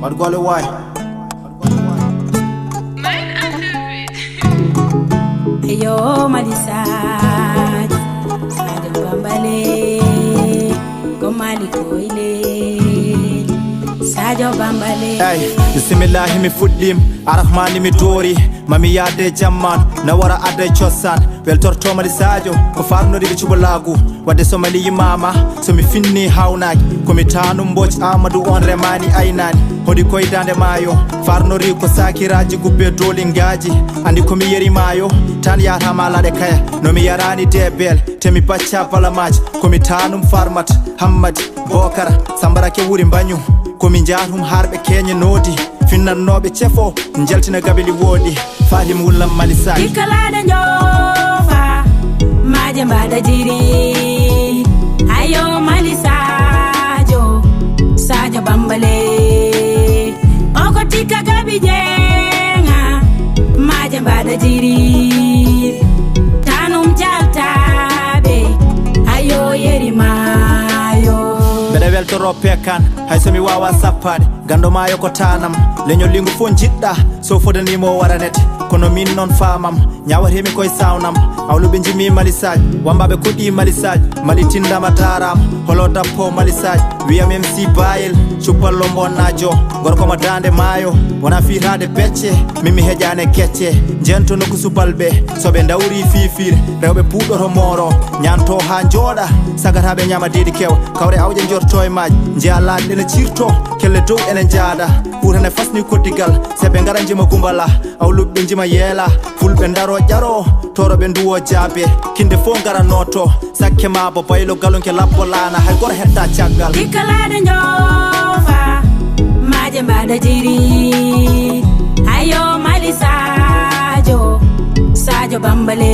Odgole why? Ayo Malisaj, Sadio Bambale, Komali Koile, Sadio Bambale. Hey, bismillahi mi fuɗɗim, arrahmani mi doori, mami yaade jamman, nawara ade chosan, weltorto Mali Sadio, ko farnori ɓe cuɓolagu, wadde so Mali yimama, so mi finni hawnaki, komi tanum Mbodj Amadou on remani aynani, hoɗi koydande mayo, farnori ko sakiraji gubbe dolingaji, andi komi yeri mayo, tan yatama laɗe kaya, nomi yarani debel, temi bacca balamaji, komi tanum Farmat, Hammadi, Bokara, Sambarake wuri mbañu, komi jatum harɓe keñe noodi, finnannoɓe cefo, jaltina gabeli woodi, Fadim wullam Mali Sadio. Ikalaɗe njofa, maje mbaɗa jiri, ayo Mali Sadio, Sadio Bambale, oko tika gabi jenga, maje mbaɗa jiri, tanum jaltaɓe, ayo yeri mayo. Mbeɗa weltoro pekan, hay somi wawa sappade, gando mayo ko tanam, leñol lingu fo jiɗɗa, so fodanimo waranete, kono min non famam, ñawatemi koye sawnam, awluɓe jimi Mali Sadio, wambaɓe koɗɗi Mali Sadio, Mali tindama taram, holo dappo Mali Sadio, wiyam MC Bayel, cuppallo bonnajo, gorkoma dande mayo, wona fiitade becce, mimi heƴane kecce, jentono ko subalɓe, soɓe dawri fifire, rewɓe puɗɗoto moro, ñanto ha jooɗa, sagataɓe ñama deedi kew, kawre awƴe jorto e maji, jeeya laaɗe ene cirto, kelle dow ene jaada, ɓurane fasni koddigal, seɓe gara jima gumbala, awluɓe jima yeela, fulɓe daro ƴaro, toroɓe duwo jaabe, kinde fo gara noto, sakke mabo baylo galonke labbo laana, hay goto hetta caggal. Ikalaɗe njofa, maje mbaɗa jiri, ayo Mali Sadio, Sadio Bambale,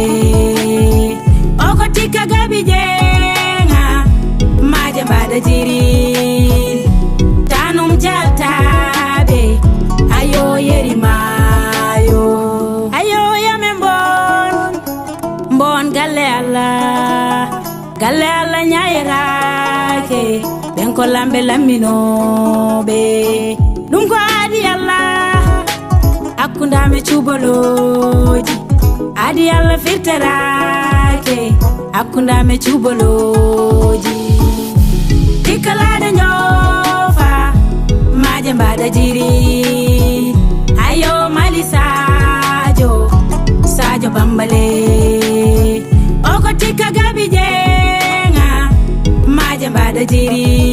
oko tika gabi jenga, maje mbaɗa jiri, tanum jaltaɓe, ayo yeri mayo. Ayo yamen bon galle Allah ñayirake, ɓen ko lamɓe lamminoɓe, ɗum ko adi Allah, hakkundame cuɓoloji, adi Allah firterake, hakkundame cuɓoloji. Ikalaɗe njofa, maje mbaɗa jiri, ayo Mali Sadio, Sadio Bambale, oko tika gabi jenga, maje mbaɗa jiri.